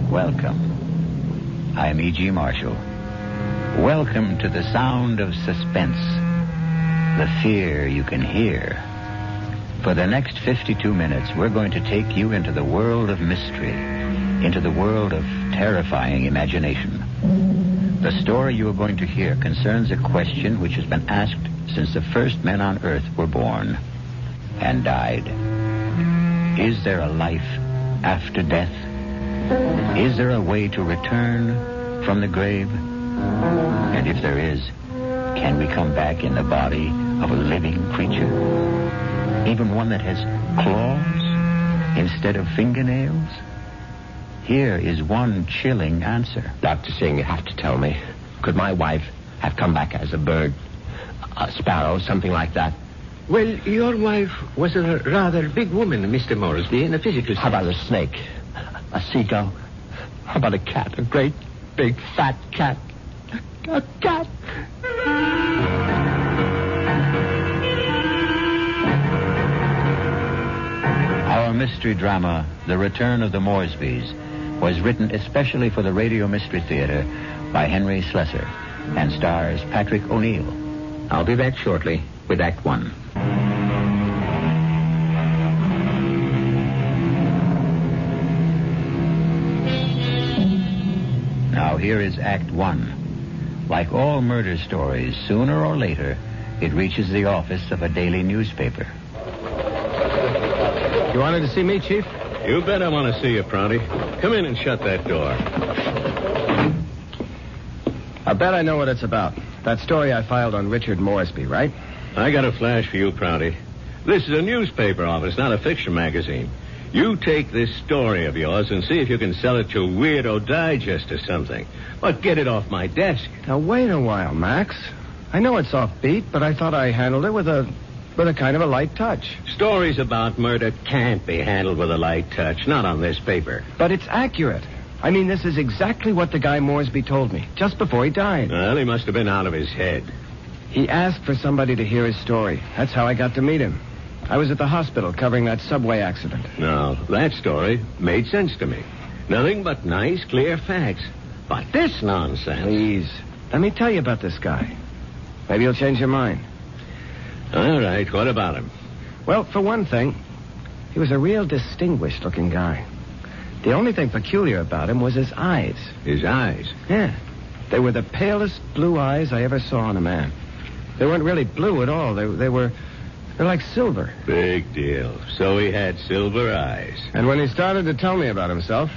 Welcome. I'm E.G. Marshall. Welcome to the sound of suspense, the fear you can hear. For the next 52 minutes, we're going to take you into the world of mystery, into the world of terrifying imagination. The story you are going to hear concerns a question which has been asked since the first men on Earth were born and died. Is there a life after death? Is there a way to return from the grave? And if there is, can we come back in the body of a living creature? Even one that has claws instead of fingernails? Here is one chilling answer. Dr. Singh, you have to tell me. Could my wife have come back as a bird, a sparrow, something like that? Well, your wife was a rather big woman, Mr. Moresby, in a physical sense. How about a snake? A seagull? How about a cat? A great, big, fat cat? A cat? Our mystery drama, The Return of the Moresbys, was written especially for the Radio Mystery Theater by Henry Slessor and stars Patrick O'Neill. I'll be back shortly with Act One. Now here is Act One. Like all murder stories, sooner or later, it reaches the office of a daily newspaper. You wanted to see me, Chief? You bet I want to see you, Prouty. Come in and shut that door. I bet I know what it's about. That story I filed on Richard Moresby, right? I got a flash for you, Prouty. This is a newspaper office, not a fiction magazine. You take this story of yours and see if you can sell it to Weirdo Digest or something. But get it off my desk. Now, wait a while, Max. I know it's offbeat, but I thought I handled it with a kind of a light touch. Stories about murder can't be handled with a light touch, not on this paper. But it's accurate. I mean, this is exactly what the guy Moresby told me, just before he died. Well, he must have been out of his head. He asked for somebody to hear his story. That's how I got to meet him. I was at the hospital covering that subway accident. Now, that story made sense to me. Nothing but nice, clear facts. But this nonsense... Please, let me tell you about this guy. Maybe you'll change your mind. All right, what about him? Well, for one thing, he was a real distinguished-looking guy. The only thing peculiar about him was his eyes. His eyes? Yeah. They were the palest blue eyes I ever saw in a man. They weren't really blue at all. They're like silver. Big deal. So he had silver eyes. And when he started to tell me about himself,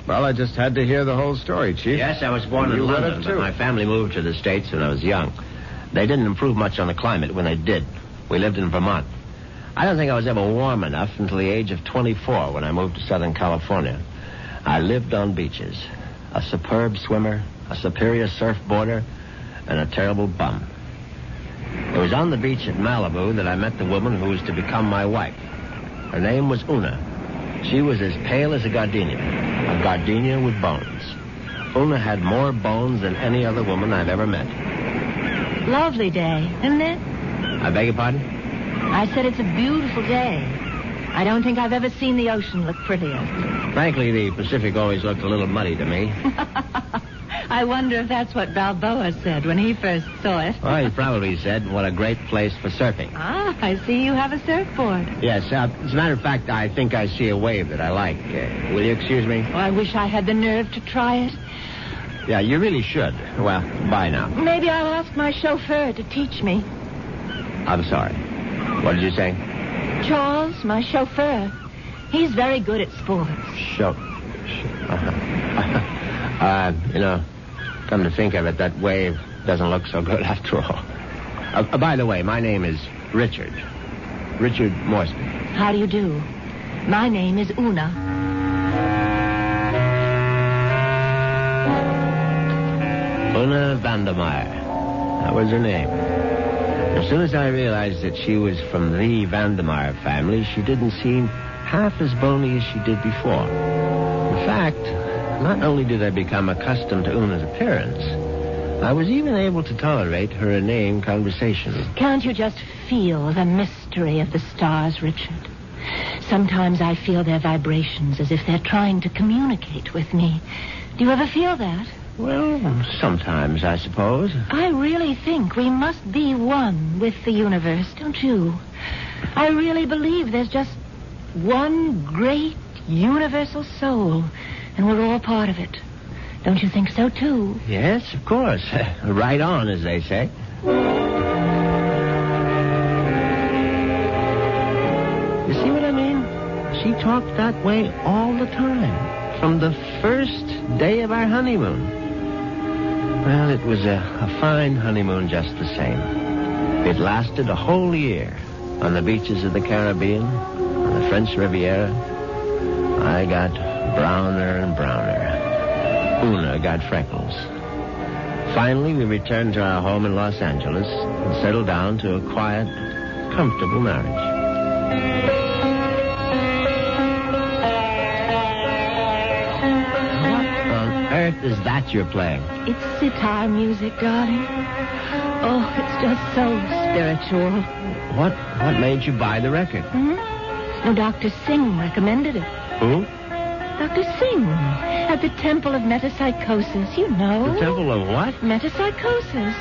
well, I just had to hear the whole story, Chief. Yes, I was born in London, but my family moved to the States when I was young. They didn't improve much on the climate when they did. We lived in Vermont. I don't think I was ever warm enough until the age of 24 when I moved to Southern California. I lived on beaches. A superb swimmer, a superior surfboarder, and a terrible bum. It was on the beach at Malibu that I met the woman who was to become my wife. Her name was Una. She was as pale as a gardenia with bones. Una had more bones than any other woman I've ever met. Lovely day, isn't it? I beg your pardon? I said it's a beautiful day. I don't think I've ever seen the ocean look prettier. Frankly, the Pacific always looked a little muddy to me. I wonder if that's what Balboa said when he first saw it. Well, he probably said, what a great place for surfing. Ah, I see you have a surfboard. Yes, as a matter of fact, I think I see a wave that I like. Will you excuse me? Oh, I wish I had the nerve to try it. Yeah, you really should. Well, bye now. Maybe I'll ask my chauffeur to teach me. I'm sorry. What did you say? Charles, my chauffeur. He's very good at sports. Come to think of it, that wave doesn't look so good after all. By the way, my name is Richard. Richard Moresby. How do you do? My name is Una. Una Vandermeyer. That was her name. As soon as I realized that she was from the Vandermeyer family, she didn't seem half as bony as she did before. In fact, not only did I become accustomed to Una's appearance, I was even able to tolerate her inane conversation. Can't you just feel the mystery of the stars, Richard? Sometimes I feel their vibrations as if they're trying to communicate with me. Do you ever feel that? Well, sometimes, I suppose. I really think we must be one with the universe, don't you? I really believe there's just one great universal soul, and we're all part of it. Don't you think so, too? Yes, of course. Right on, as they say. You see what I mean? She talked that way all the time, from the first day of our honeymoon. Well, it was a fine honeymoon just the same. It lasted a whole year on the beaches of the Caribbean, on the French Riviera. I got browner and browner. Una got freckles. Finally, we returned to our home in Los Angeles and settled down to a quiet, comfortable marriage. What on earth is that you're playing? It's sitar music, darling. Oh, it's just so spiritual. What made you buy the record? No, Dr. Singh recommended it. Who? Dr. Singh, at the Temple of Metapsychosis, you know. The Temple of what? Metapsychosis.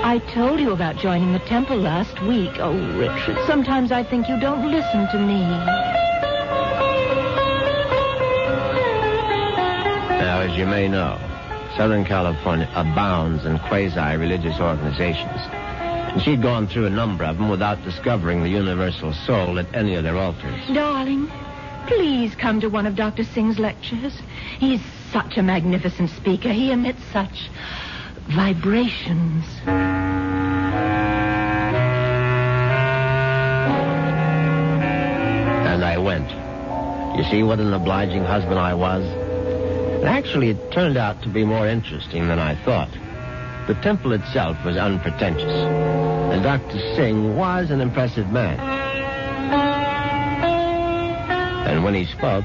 I told you about joining the temple last week. Oh, Richard, sometimes I think you don't listen to me. Now, as you may know, Southern California abounds in quasi-religious organizations. And she'd gone through a number of them without discovering the universal soul at any of their altars. Darling, please come to one of Dr. Singh's lectures. He's such a magnificent speaker. He emits such vibrations. And I went. You see what an obliging husband I was? And actually, it turned out to be more interesting than I thought. The temple itself was unpretentious, and Dr. Singh was an impressive man. And when he spoke,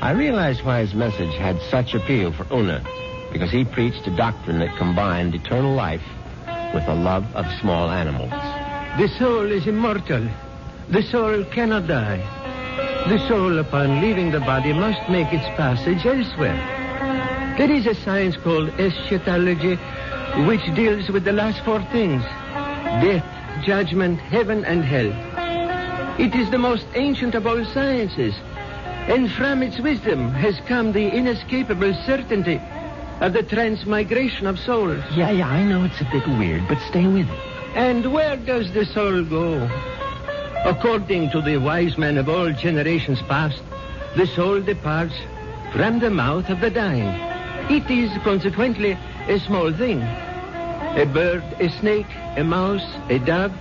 I realized why his message had such appeal for Una, because he preached a doctrine that combined eternal life with a love of small animals. The soul is immortal. The soul cannot die. The soul, upon leaving the body, must make its passage elsewhere. There is a science called eschatology, which deals with the last four things: death, judgment, heaven, and hell. It is the most ancient of all sciences, and from its wisdom has come the inescapable certainty of the transmigration of souls. Yeah, I know it's a bit weird, but stay with it. And where does the soul go? According to the wise men of all generations past, the soul departs from the mouth of the dying. It is consequently a small thing. A bird, a snake, a mouse, a dove,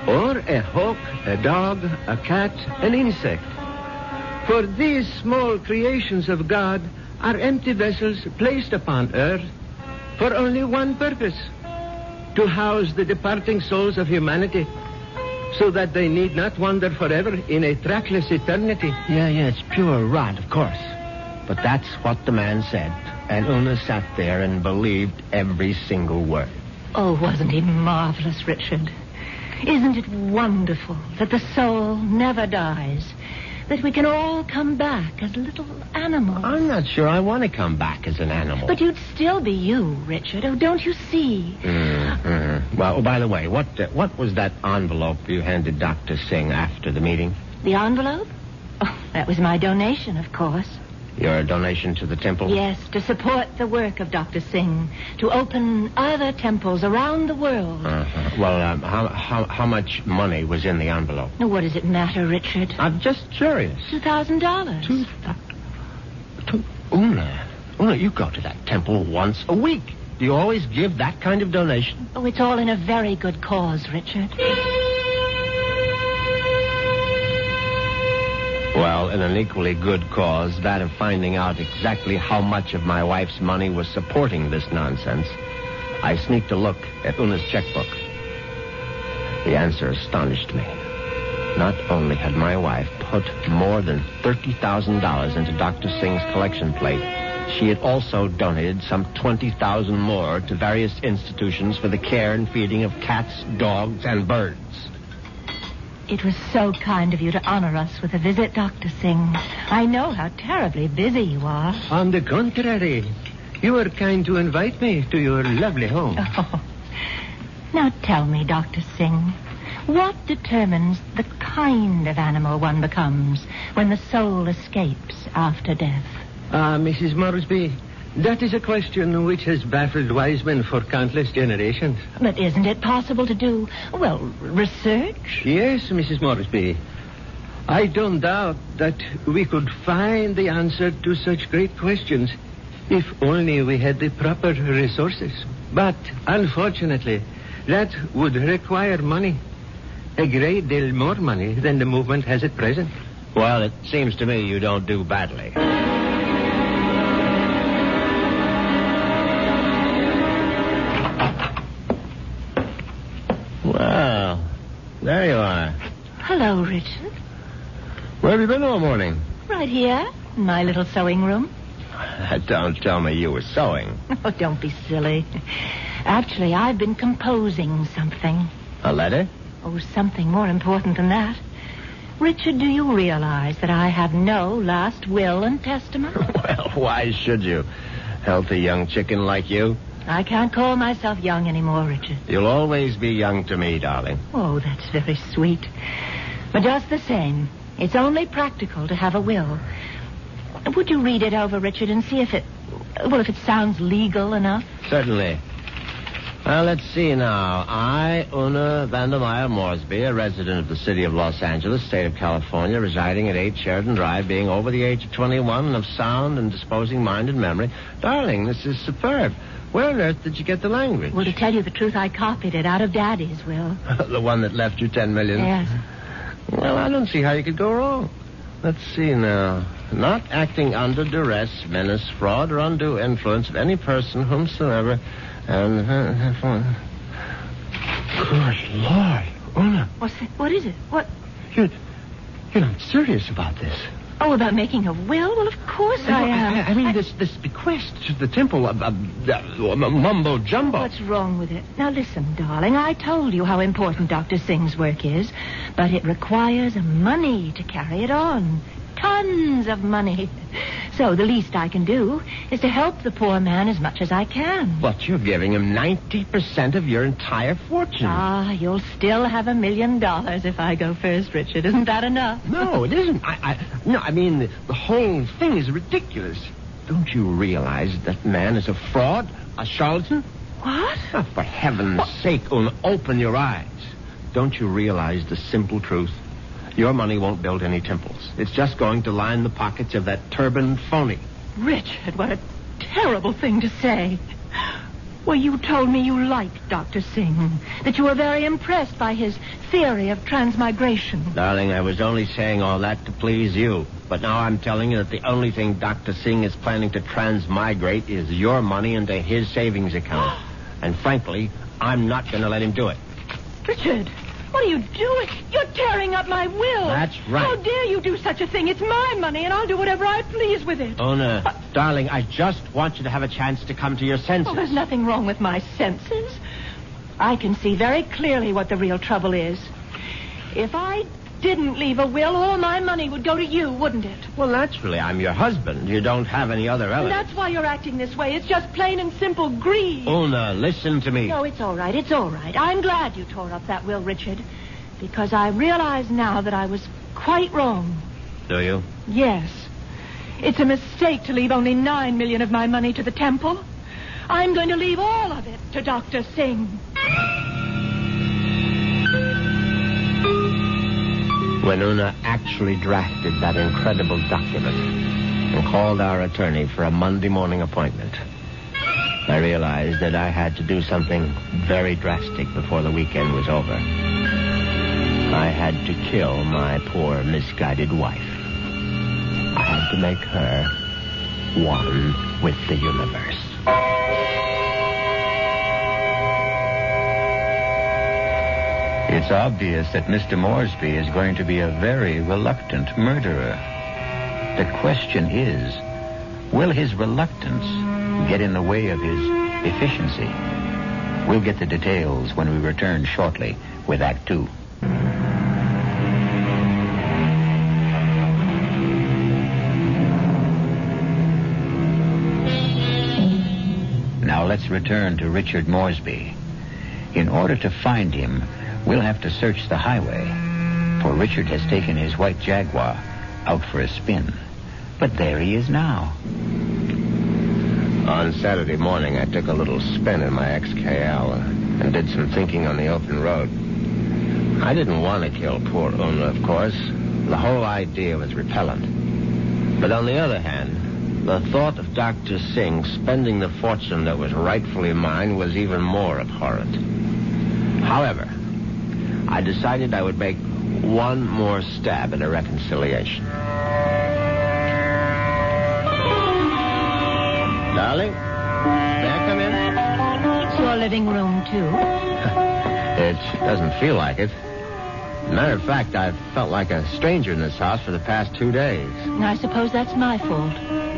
or a hawk, a dog, a cat, an insect. For these small creations of God are empty vessels placed upon earth for only one purpose: to house the departing souls of humanity, so that they need not wander forever in a trackless eternity. Yeah, it's pure rot, of course. But that's what the man said, and Una sat there and believed every single word. Oh, wasn't he marvelous, Richard? Isn't it wonderful that the soul never dies? That we can all come back as little animals? I'm not sure I want to come back as an animal. But you'd still be you, Richard. Oh, don't you see? Mm-hmm. Well, by the way, what was that envelope you handed Dr. Singh after the meeting? The envelope? Oh, that was my donation, of course. Your donation to the temple? Yes, to support the work of Dr. Singh, to open other temples around the world. Uh-huh. Well, how much money was in the envelope? Now, what does it matter, Richard? I'm just curious. $2,000. Una, you go to that temple once a week. Do you always give that kind of donation? Oh, it's all in a very good cause, Richard. Well, in an equally good cause, that of finding out exactly how much of my wife's money was supporting this nonsense, I sneaked a look at Una's checkbook. The answer astonished me. Not only had my wife put more than $30,000 into Dr. Singh's collection plate, she had also donated some $20,000 more to various institutions for the care and feeding of cats, dogs, and birds. It was so kind of you to honor us with a visit, Dr. Singh. I know how terribly busy you are. On the contrary, you were kind to invite me to your lovely home. Oh. Now tell me, Dr. Singh, what determines the kind of animal one becomes when the soul escapes after death? Mrs. Moresby, that is a question which has baffled wise men for countless generations. But isn't it possible to do, well, research? Yes, Mrs. Moresby. I don't doubt that we could find the answer to such great questions if only we had the proper resources. But, unfortunately, that would require money. A great deal more money than the movement has at present. Well, it seems to me you don't do badly. Well, there you are. Hello, Richard. Where have you been all morning? Right here, in my little sewing room. Don't tell me you were sewing. Oh, don't be silly. Actually, I've been composing something. A letter? Oh, something more important than that. Richard, do you realize that I have no last will and testament? Well, why should you? Healthy young chicken like you. I can't call myself young anymore, Richard. You'll always be young to me, darling. Oh, that's very sweet. But just the same, it's only practical to have a will. Would you read it over, Richard, and see if it sounds legal enough? Certainly. Well, let's see now. I, Una Vandermeyer Moresby, a resident of the city of Los Angeles, state of California, residing at 8 Sheridan Drive, being over the age of 21 and of sound and disposing mind and memory. Darling, this is superb. Where on earth did you get the language? Well, to tell you the truth, I copied it out of Daddy's will. The one that left you $10 million? Yes. Well, I don't see how you could go wrong. Let's see now. Not acting under duress, menace, fraud, or undue influence of any person whomsoever... And good Lord, Una. What's that? What is it? What? You're not serious about this. Oh, about making a will? Well, of course I am. I mean, this bequest to the temple, mumbo jumbo. What's wrong with it? Now, listen, darling. I told you how important Dr. Singh's work is, but it requires money to carry it on. Tons of money. So the least I can do is to help the poor man as much as I can. But you're giving him 90% of your entire fortune. You'll still have $1 million if I go first, Richard. Isn't that enough? No, it isn't. I mean, the whole thing is ridiculous. Don't you realize that man is a fraud, a charlatan? What? Oh, for heaven's sake, Una, open your eyes. Don't you realize the simple truth? Your money won't build any temples. It's just going to line the pockets of that turbaned phony. Richard, what a terrible thing to say. Well, you told me you liked Dr. Singh, that you were very impressed by his theory of transmigration. Darling, I was only saying all that to please you. But now I'm telling you that the only thing Dr. Singh is planning to transmigrate is your money into his savings account. And frankly, I'm not going to let him do it. Richard, what are you doing? You're tearing up my will. That's right. How dare you do such a thing? It's my money, and I'll do whatever I please with it. Una, darling, I just want you to have a chance to come to your senses. Oh, there's nothing wrong with my senses. I can see very clearly what the real trouble is. If I didn't leave a will, all my money would go to you, wouldn't it? Well, naturally, I'm your husband. You don't have any other relatives. And that's why you're acting this way. It's just plain and simple greed. Una, listen to me. No, it's all right. It's all right. I'm glad you tore up that will, Richard, because I realize now that I was quite wrong. Do you? Yes. It's a mistake to leave only $9 million of my money to the temple. I'm going to leave all of it to Dr. Singh. When Una actually drafted that incredible document and called our attorney for a Monday morning appointment, I realized that I had to do something very drastic before the weekend was over. I had to kill my poor, misguided wife. I had to make her one with the universe. It's obvious that Mr. Moresby is going to be a very reluctant murderer. The question is, will his reluctance get in the way of his efficiency? We'll get the details when we return shortly with Act 2. let's return to Richard Moresby. In order to find him, we'll have to search the highway, for Richard has taken his white Jaguar out for a spin. But there he is now. On Saturday morning, I took a little spin in my XKL and did some thinking on the open road. I didn't want to kill poor Una, of course. The whole idea was repellent. But on the other hand, the thought of Dr. Singh spending the fortune that was rightfully mine was even more abhorrent. However, I decided I would make one more stab at a reconciliation. Darling, may I come in? It's your living room, too. It doesn't feel like it. Matter of fact, I've felt like a stranger in this house for the past 2 days. I suppose that's my fault.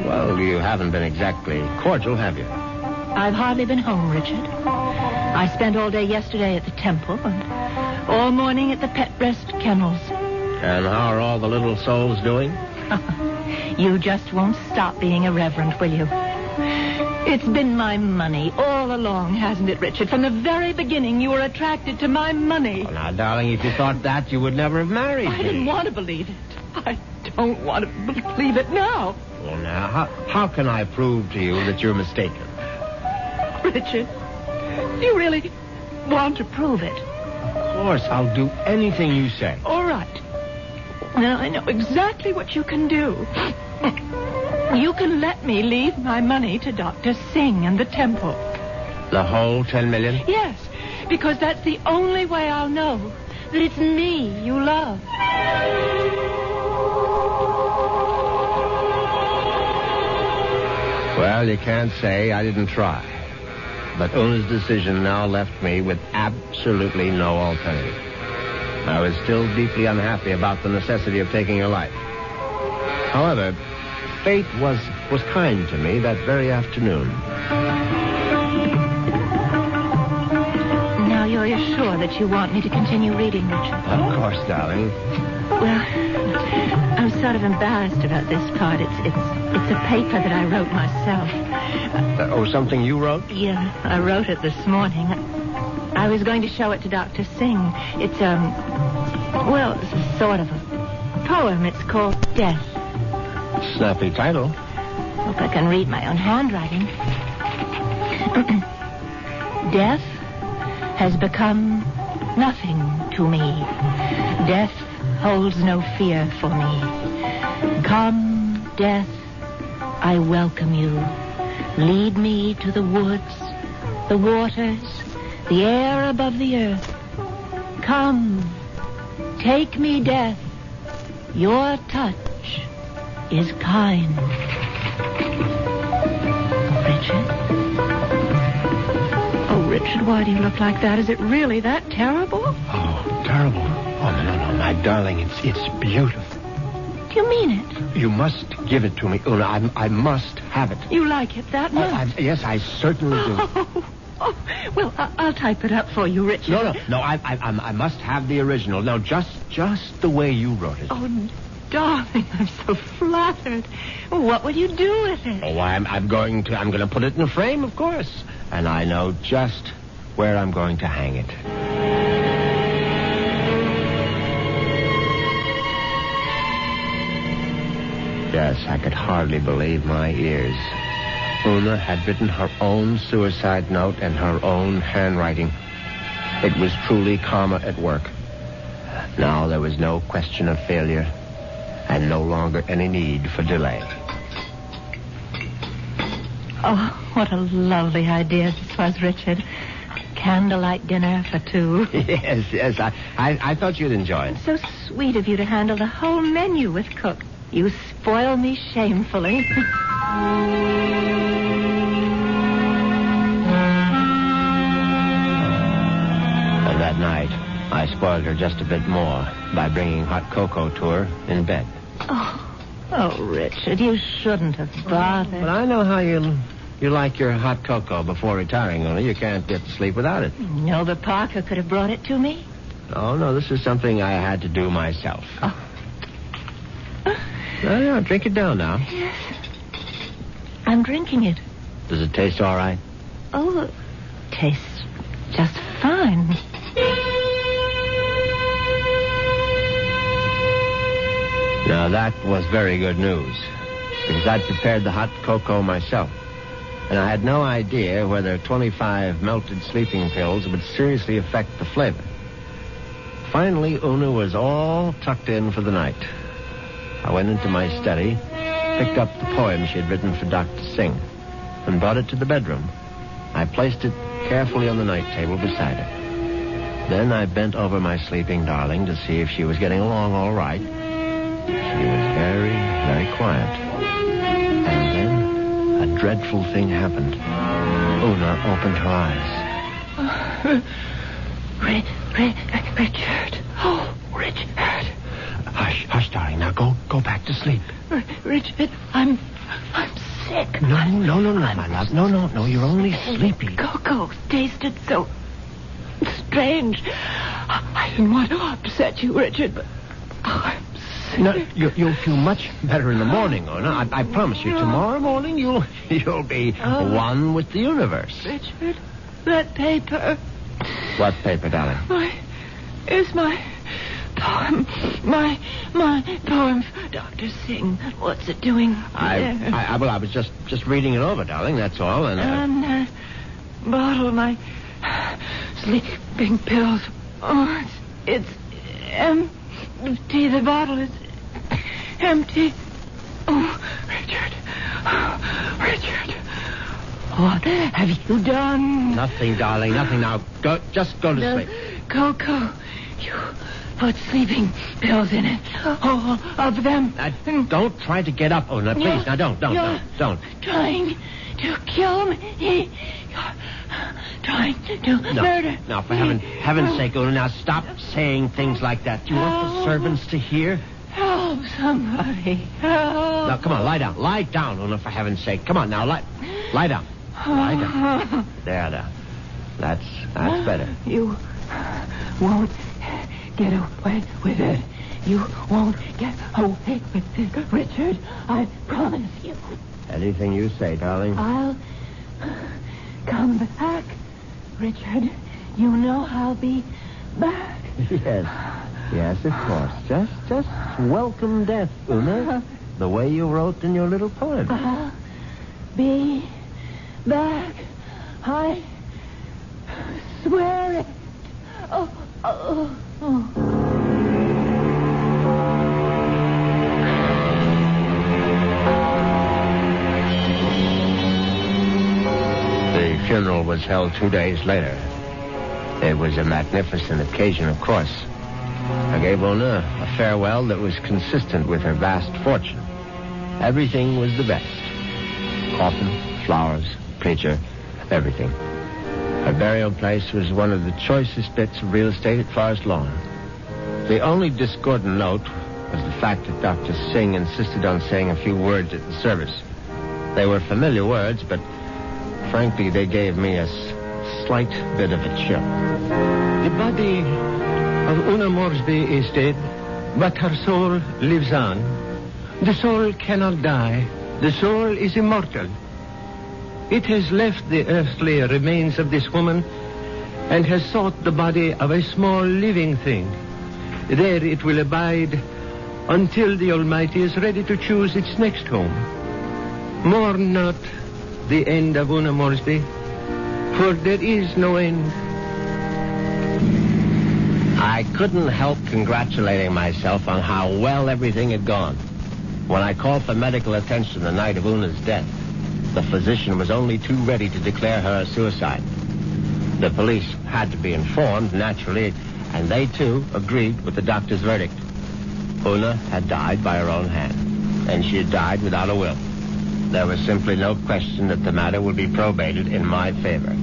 Well, you haven't been exactly cordial, have you? I've hardly been home, Richard. I spent all day yesterday at the temple and all morning at the Pet Rest Kennels. And how are all the little souls doing? You just won't stop being irreverent, will you? It's been my money all along, hasn't it, Richard? From the very beginning, you were attracted to my money. Well, now, darling, if you thought that, you would never have married me. I didn't want to believe it. I don't want to believe it now. Well, now, how can I prove to you that you're mistaken? Richard, you really want to prove it? Of course, I'll do anything you say. All right. Now, I know exactly what you can do. You can let me leave my money to Dr. Singh and the temple. The whole $10 million? Yes, because that's the only way I'll know that it's me you love. Well, you can't say I didn't try. But Una's decision now left me with absolutely no alternative. I was still deeply unhappy about the necessity of taking her life. However, fate was kind to me that very afternoon. Now you're sure that you want me to continue reading, Richard? Of course, darling. Well, I'm sort of embarrassed about this part. It's a paper that I wrote myself. Something you wrote? Yeah, I wrote it this morning. I was going to show it to Dr. Singh. It's, it's sort of a poem. It's called Death. Snappy title. Hope I can read my own handwriting. Death has become nothing to me. Death holds no fear for me. Come, death, I welcome you. Lead me to the woods, the waters, the air above the earth. Come, take me, death. Your touch is kind. Richard? Oh, Richard, why do you look like that? Is it really that terrible? Oh, terrible. Oh, no, my darling, it's beautiful. Do you mean it? You must give it to me, Una. I must have it. You like it that much? Yes, I certainly do. Oh, well, I'll type it up for you, Richard. No, I must have the original. Now, just the way you wrote it. Oh, darling, I'm so flattered. What will you do with it? Oh, I'm going to put it in a frame, of course. And I know just where I'm going to hang it. Yes, I could hardly believe my ears. Una had written her own suicide note in her own handwriting. It was truly karma at work. Now there was no question of failure, and no longer any need for delay. Oh, what a lovely idea this was, Richard. Candlelight dinner for two. Yes, I thought you'd enjoy it. So sweet of you to handle the whole menu with cook. You spoil me shamefully. And that night, I spoiled her just a bit more by bringing hot cocoa to her in bed. Oh, Richard, you shouldn't have bothered. But I know how you like your hot cocoa before retiring, Una. You can't get to sleep without it. No, but Parker could have brought it to me. Oh, no, this is something I had to do myself. Oh. No, drink it down now. Yes. I'm drinking it. Does it taste all right? Oh, it tastes just fine. Now, that was very good news, because I'd prepared the hot cocoa myself, and I had no idea whether 25 melted sleeping pills would seriously affect the flavor. Finally, Una was all tucked in for the night. I went into my study, picked up the poem she had written for Dr. Singh, and brought it to the bedroom. I placed it carefully on the night table beside her. Then I bent over my sleeping darling to see if she was getting along all right. She was very, very quiet. And then a dreadful thing happened. Una opened her eyes. Richard. Oh, Richard. Hush, darling. Now go back to sleep. Richard, I'm sick. No, my love. No, you're only sleepy. Cocoa tasted so strange. I didn't want to upset you, Richard, but I'm sick. No, you'll feel much better in the morning, Una. I promise you. Tomorrow morning, you'll be one with the universe. Richard, that paper. What paper, darling? It's my poem. My poem for Dr. Singh. What's it doing there? I was just reading it over, darling, that's all. And bottle, my sleeping pills. Oh, it's empty. The bottle is empty. Oh, Richard. What have you done? Nothing, darling, nothing. Now, just go to sleep. Cocoa. You put sleeping pills in it. All of them. Don't try to get up, Una, please. Now, don't. Trying to kill me. You're trying to murder. No, for heaven's sake, Una, now stop saying things like that. Do you want the servants to hear? Help somebody. Help. Now, come on, lie down. Lie down, Una, for heaven's sake. Come on, now, lie down. Lie down. There. That's better. You won't get away with it. You won't get away with it, Richard. I promise you. Anything you say, darling. I'll come back, Richard. You know I'll be back. Yes, of course. Just welcome death, Una. The way you wrote in your little poem. I'll be back. I swear it. Oh. The funeral was held 2 days later. It was a magnificent occasion, of course. I gave Una a farewell that was consistent with her vast fortune. Everything was the best. Coffin, flowers, preacher, everything. Her burial place was one of the choicest bits of real estate at Forest Lawn. The only discordant note was the fact that Dr. Singh insisted on saying a few words at the service. They were familiar words, but frankly, they gave me a slight bit of a chill. The body of Una Moresby is dead, but her soul lives on. The soul cannot die. The soul is immortal. It has left the earthly remains of this woman and has sought the body of a small living thing. There it will abide until the Almighty is ready to choose its next home. Mourn not the end of Una Moresby, for there is no end. I couldn't help congratulating myself on how well everything had gone. When I called for medical attention the night of Una's death, the physician was only too ready to declare her a suicide. The police had to be informed, naturally, and they, too, agreed with the doctor's verdict. Una had died by her own hand, and she had died without a will. There was simply no question that the matter would be probated in my favor.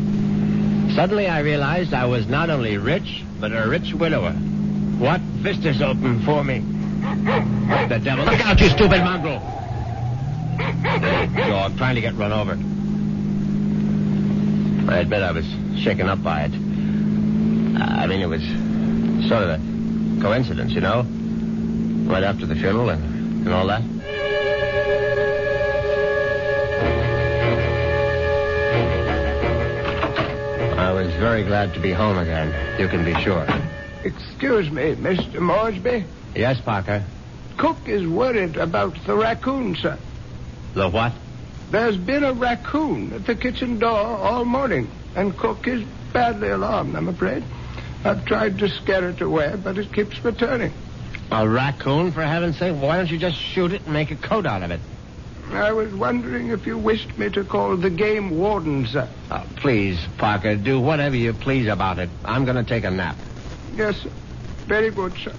Suddenly I realized I was not only rich, but a rich widower. What vistas opened for me? What the devil? Look out, you stupid mongrel! Dog trying to get run over. I admit I was shaken up by it. It was sort of a coincidence, you know? Right after the funeral and all that. was very glad to be home again. You can be sure. Excuse me, Mr. Moresby. Yes, Parker? Cook is worried about the raccoon, sir. The what? There's been a raccoon at the kitchen door all morning, and Cook is badly alarmed, I'm afraid. I've tried to scare it away, but it keeps returning. A raccoon, for heaven's sake? Why don't you just shoot it and make a coat out of it? I was wondering if you wished me to call the game warden, sir. Oh, please, Parker, do whatever you please about it. I'm going to take a nap. Yes, sir. Very good, sir.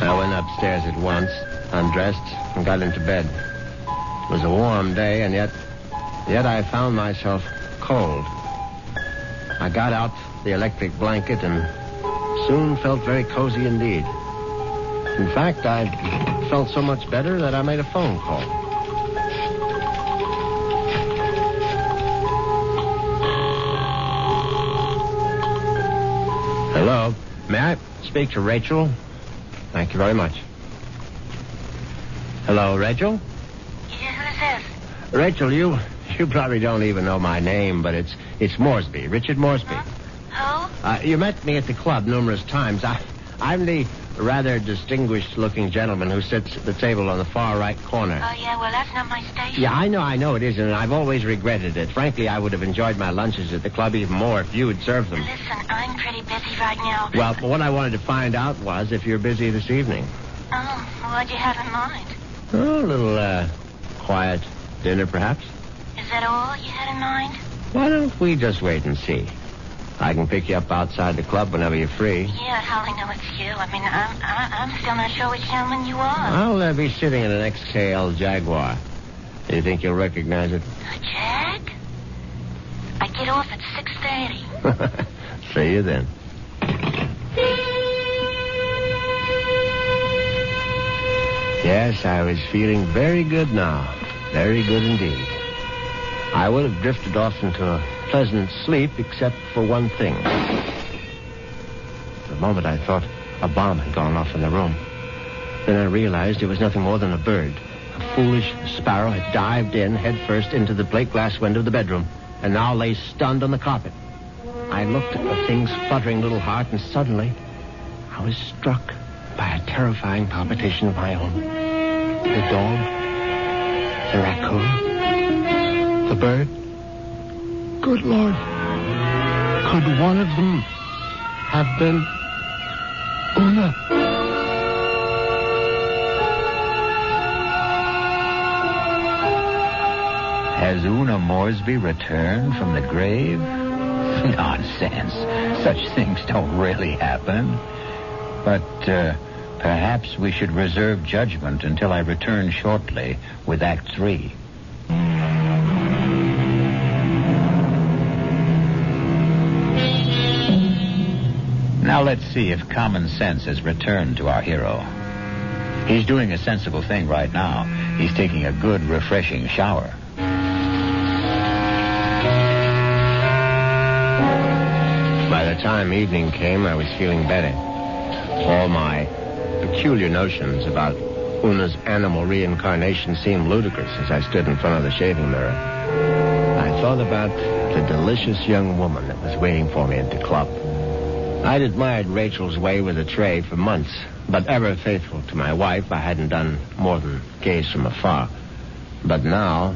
I went upstairs at once, undressed, and got into bed. It was a warm day, and yet I found myself cold. I got out the electric blanket and soon felt very cozy indeed. In fact, I felt so much better that I made a phone call. Hello. May I speak to Rachel? Thank you very much. Hello, Rachel? Yeah, who's this? Rachel, you probably don't even know my name, but it's Moresby, Richard Moresby. Who? You met me at the club numerous times. I'm the rather distinguished-looking gentleman who sits at the table on the far right corner. Oh, yeah, well, that's not my station. Yeah, I know it isn't, and I've always regretted it. Frankly, I would have enjoyed my lunches at the club even more if you had served them. Listen, I'm pretty busy right now. Well, what I wanted to find out was if you're busy this evening. Oh, what'd you have in mind? Oh, a little, quiet dinner, perhaps? Is that all you had in mind? Why don't we just wait and see? I can pick you up outside the club whenever you're free. Yeah, how I know it's you. I mean, I'm still not sure which gentleman you are. I'll be sitting in an XKL Jaguar. Do you think you'll recognize it? A Jag? I get off at 6:30. See you then. Yes, I was feeling very good now. Very good indeed. I would have drifted off into a pleasant sleep except for one thing. For a moment I thought a bomb had gone off in the room. Then I realized it was nothing more than a bird. A foolish sparrow had dived in headfirst into the plate glass window of the bedroom and now lay stunned on the carpet. I looked at the thing's fluttering little heart, and suddenly I was struck by a terrifying palpitation of my own. The dog, the raccoon, the bird. Good Lord. Could one of them have been Una? Has Una Moresby returned from the grave? Nonsense. Such things don't really happen. But perhaps we should reserve judgment until I return shortly with Act 3. Now let's see if common sense has returned to our hero. He's doing a sensible thing right now. He's taking a good, refreshing shower. By the time evening came, I was feeling better. All my peculiar notions about Una's animal reincarnation seemed ludicrous as I stood in front of the shaving mirror. I thought about the delicious young woman that was waiting for me at the club. I'd admired Rachel's way with a tray for months, but ever faithful to my wife, I hadn't done more than gaze from afar. But now,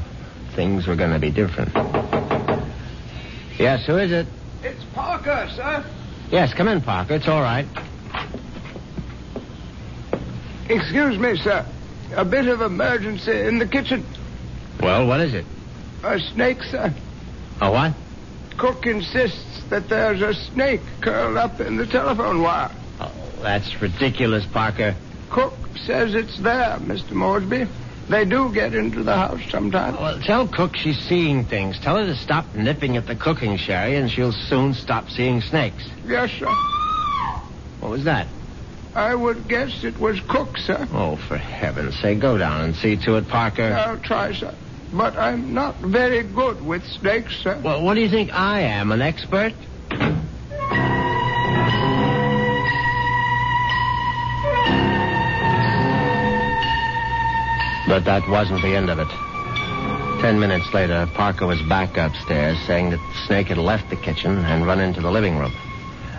things were going to be different. Yes, who is it? It's Parker, sir. Yes, come in, Parker. It's all right. Excuse me, sir. A bit of emergency in the kitchen. Well, what is it? A snake, sir. A what? Cook insists that there's a snake curled up in the telephone wire. Oh, that's ridiculous, Parker. Cook says it's there, Mr. Moresby. They do get into the house sometimes. Well, tell Cook she's seeing things. Tell her to stop nipping at the cooking sherry, and she'll soon stop seeing snakes. Yes, sir. What was that? I would guess it was Cook, sir. Oh, for heaven's sake, go down and see to it, Parker. I'll try, sir. But I'm not very good with snakes, sir. Well, what do you think I am, an expert? But that wasn't the end of it. 10 minutes later, Parker was back upstairs saying that the snake had left the kitchen and run into the living room.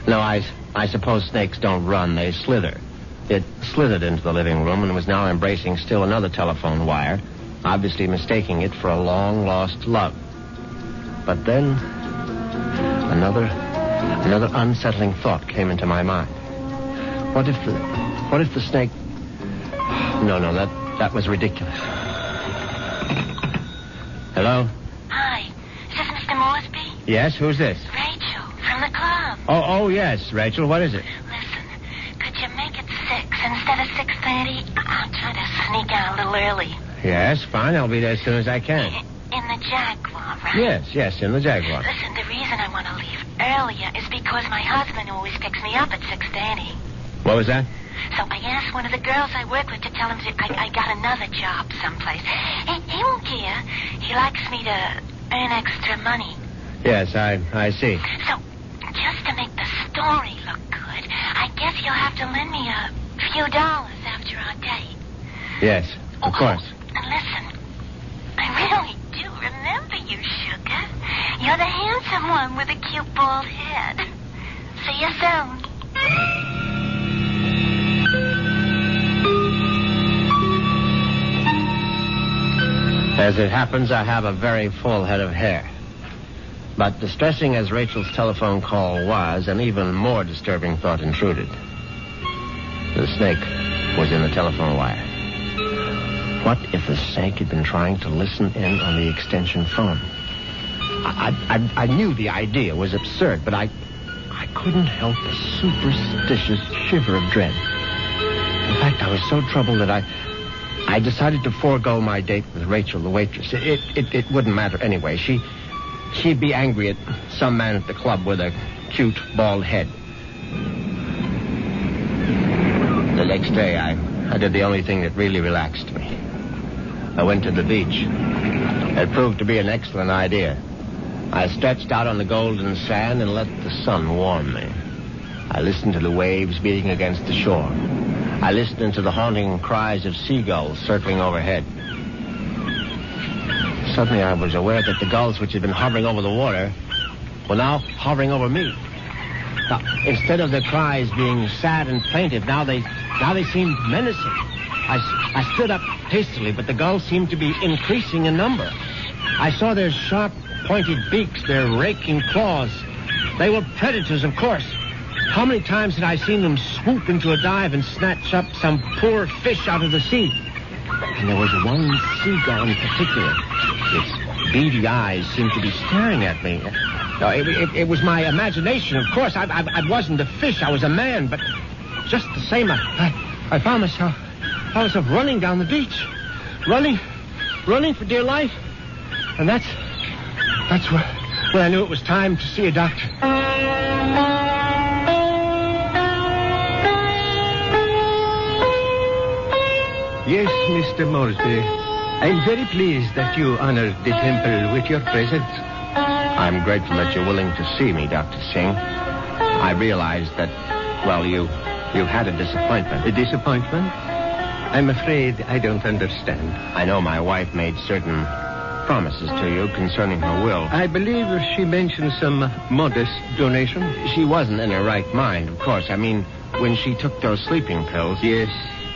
No, I suppose snakes don't run, they slither. It slithered into the living room and was now embracing still another telephone wire, obviously mistaking it for a long-lost love. But then, another unsettling thought came into my mind. What if the snake... No, that was ridiculous. Hello? Hi. Is this Mr. Moresby? Yes, who's this? Rachel, from the club. Oh, yes, Rachel, what is it? Listen, could you make it 6 instead of 6:30? I'm trying to sneak out a little early. Yes, fine, I'll be there as soon as I can. In the Jaguar, right? Yes, in the Jaguar. Listen, the reason I want to leave earlier is because my husband always picks me up at 6:30. What was that? So I asked one of the girls I work with to tell him I got another job someplace. He won't care. He likes me to earn extra money. Yes, I see. So, just to make the story look good, I guess you'll have to lend me a few dollars after our date. Yes, of course. And listen, I really do remember you, sugar. You're the handsome one with a cute bald head. See you soon. As it happens, I have a very full head of hair. But distressing as Rachel's telephone call was, an even more disturbing thought intruded. The snake was in the telephone wire. What if the snake had been trying to listen in on the extension phone? I knew the idea was absurd, but I couldn't help a superstitious shiver of dread. In fact, I was so troubled that I decided to forego my date with Rachel, the waitress. It wouldn't matter anyway. She'd be angry at some man at the club with a cute, bald head. The next day, I did the only thing that really relaxed me. I went to the beach. It proved to be an excellent idea. I stretched out on the golden sand and let the sun warm me. I listened to the waves beating against the shore. I listened to the haunting cries of seagulls circling overhead. Suddenly I was aware that the gulls which had been hovering over the water were now hovering over me. Now, instead of their cries being sad and plaintive, now they seemed menacing. I stood up hastily, but the gulls seemed to be increasing in number. I saw their sharp, pointed beaks, their raking claws. They were predators, of course. How many times had I seen them swoop into a dive and snatch up some poor fish out of the sea? And there was one seagull in particular. Its beady eyes seemed to be staring at me. No, it was my imagination, of course. I wasn't a fish. I was a man, but just the same, I found myself running down the beach. Running for dear life. And that's when I knew it was time to see a doctor. Yes, Mr. Moresby. I'm very pleased that you honored the temple with your presence. I'm grateful that you're willing to see me, Dr. Singh. I realize that, well, you've had a disappointment. A disappointment? I'm afraid I don't understand. I know my wife made certain promises to you concerning her will. I believe she mentioned some modest donation. She wasn't in her right mind, of course. I mean, when she took those sleeping pills. Yes,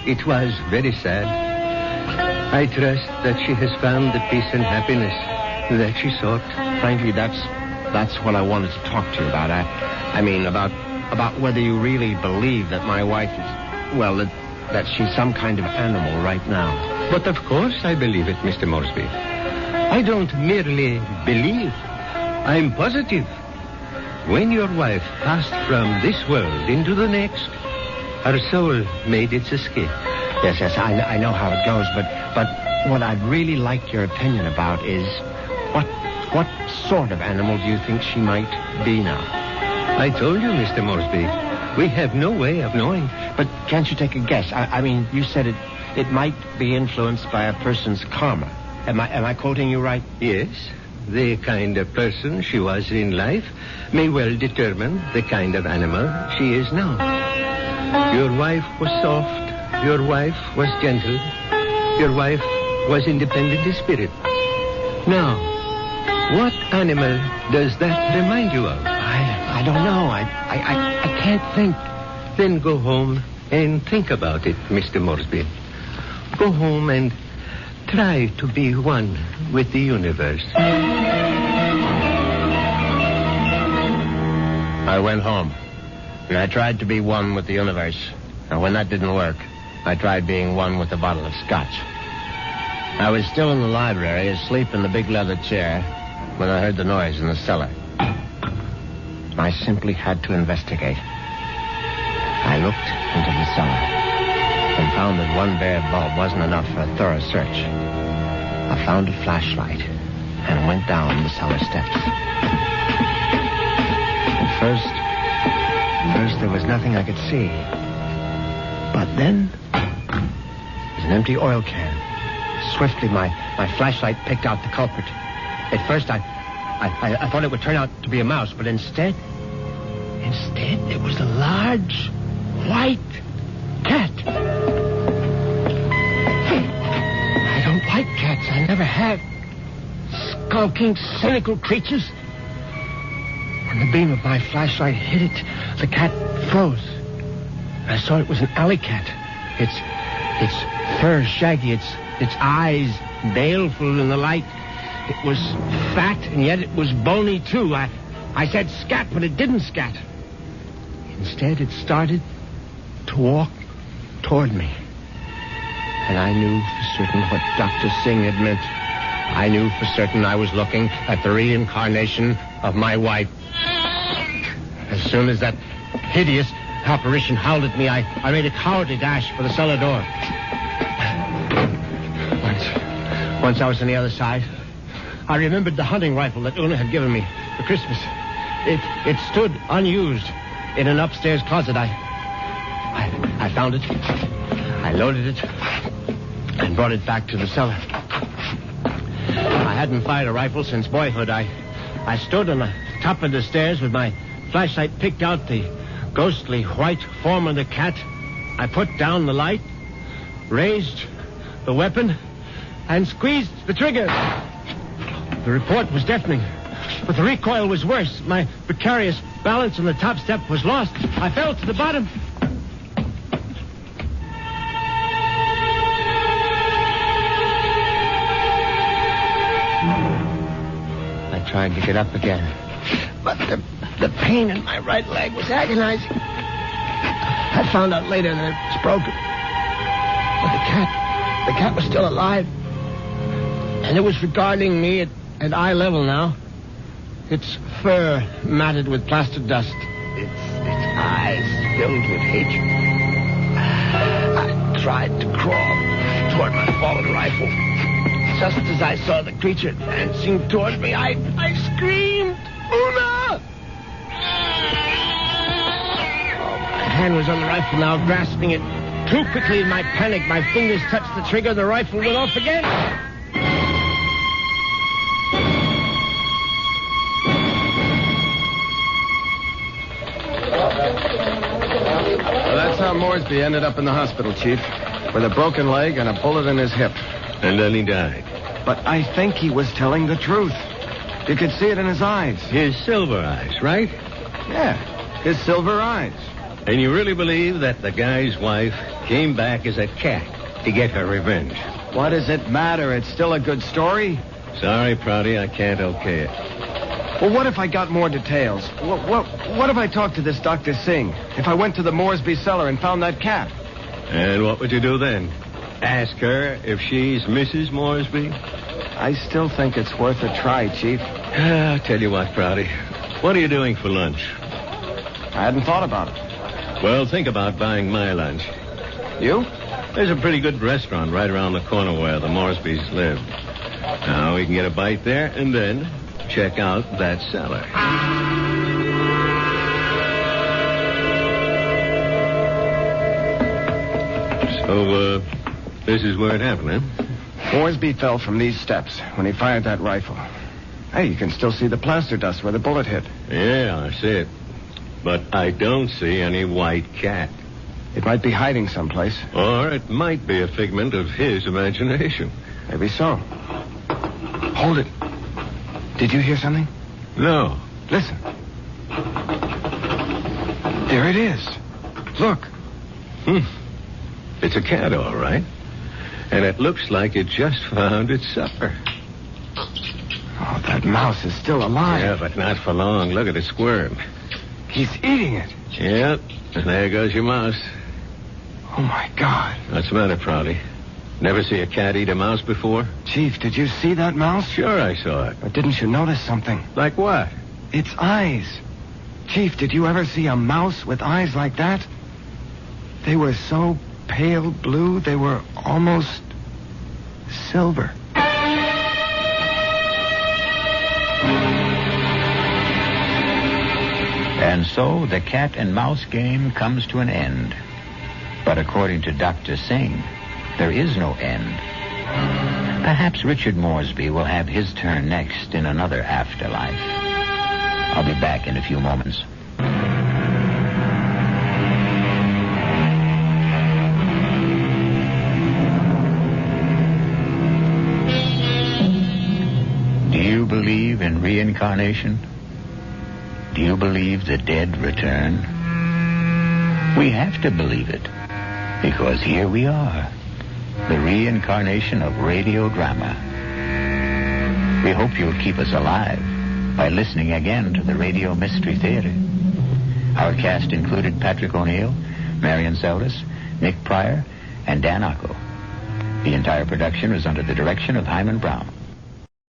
it was very sad. I trust that she has found the peace and happiness that she sought. Frankly, that's what I wanted to talk to you about. I mean, about whether you really believe that my wife is, well, that she's some kind of animal right now. But of course I believe it, Mr. Moresby. I don't merely believe. I'm positive. When your wife passed from this world into the next, her soul made its escape. Yes, I know how it goes, but what I'd really like your opinion about is what sort of animal do you think she might be now? I told you, Mr. Moresby, we have no way of knowing. But can't you take a guess? I mean, you said it might be influenced by a person's karma. Am I quoting you right? Yes. The kind of person she was in life may well determine the kind of animal she is now. Your wife was soft. Your wife was gentle. Your wife was independent in spirit. Now, what animal does that remind you of? I don't know. I can't think. Then go home and think about it, Mr. Moresby. Go home and try to be one with the universe. I went home, and I tried to be one with the universe. And when that didn't work, I tried being one with a bottle of scotch. I was still in the library, asleep in the big leather chair, when I heard the noise in the cellar. I simply had to investigate. I looked into the cellar and found that one bare bulb wasn't enough for a thorough search. I found a flashlight and went down the cellar steps. At first there was nothing I could see. But then, there's an empty oil can. Swiftly, my flashlight picked out the culprit. At first, I thought it would turn out to be a mouse, but instead, it was a large, white cat. I don't like cats. I never have. Skulking, cynical creatures. When the beam of my flashlight hit it, the cat froze. I saw it was an alley cat. Its fur shaggy, its eyes baleful in the light. It was fat, and yet it was bony, too. I said scat, but it didn't scat. Instead, it started to walk toward me. And I knew for certain what Dr. Singh had meant. I knew for certain I was looking at the reincarnation of my wife. As soon as that hideous apparition howled at me, I made a cowardly dash for the cellar door. Once I was on the other side, I remembered the hunting rifle that Una had given me for Christmas. It stood unused in an upstairs closet. I found it. I loaded it and brought it back to the cellar. I hadn't fired a rifle since boyhood. I stood on the top of the stairs with my flashlight picked out the ghostly white form of the cat. I put down the light, raised the weapon, and squeezed the trigger. The report was deafening, but the recoil was worse. My precarious balance on the top step was lost. I fell to the bottom. I tried to get up again, but the pain in my right leg was agonizing. I found out later that it was broken. But the cat was still alive. And it was regarding me at eye level now. Its fur matted with plaster dust. Its eyes filled with hatred. I tried to crawl toward my fallen rifle. Just as I saw the creature advancing toward me, I screamed, "Una!" My hand was on the rifle now, grasping it too quickly in my panic. My fingers touched the trigger, the rifle went off again. Well, that's how Moresby ended up in the hospital, Chief, with a broken leg and a bullet in his hip. And then he died. But I think he was telling the truth. You could see it in his eyes. His silver eyes, right? Yeah, his silver eyes. And you really believe that the guy's wife came back as a cat to get her revenge? What does it matter? It's still a good story. Sorry, Prouty, I can't okay it. Well, what if I got more details? What if I talked to this Dr. Singh? If I went to the Moresby cellar and found that cat? And what would you do then? Ask her if she's Mrs. Moresby? I still think it's worth a try, Chief. I'll tell you what, Prouty. What are you doing for lunch? I hadn't thought about it. Well, think about buying my lunch. You? There's a pretty good restaurant right around the corner where the Moresbys live. Now, we can get a bite there and then check out that cellar. So, this is where it happened, huh? Moresby fell from these steps when he fired that rifle. Hey, you can still see the plaster dust where the bullet hit. Yeah, I see it. But I don't see any white cat. It might be hiding someplace. Or it might be a figment of his imagination. Maybe so. Hold it. Did you hear something? No. Listen. There it is. Look. It's a cat, all right. And it looks like it just found its supper. Oh, that mouse is still alive. Yeah, but not for long. Look at it squirm. He's eating it. Yep. And there goes your mouse. Oh, my God. What's the matter, Prouty? Never see a cat eat a mouse before? Chief, did you see that mouse? Sure I saw it. But didn't you notice something? Like what? Its eyes. Chief, did you ever see a mouse with eyes like that? They were so pale blue, they were almost silver. And so the cat and mouse game comes to an end. But according to Dr. Singh, there is no end. Perhaps Richard Moresby will have his turn next in another afterlife. I'll be back in a few moments. Do you believe in reincarnation? Do you believe the dead return? We have to believe it, because here we are, the reincarnation of radio drama. We hope you'll keep us alive by listening again to the Radio Mystery Theater. Our cast included Patrick O'Neill, Marion Seldes, Nick Pryor, and Dan Ocko. The entire production was under the direction of Hyman Brown.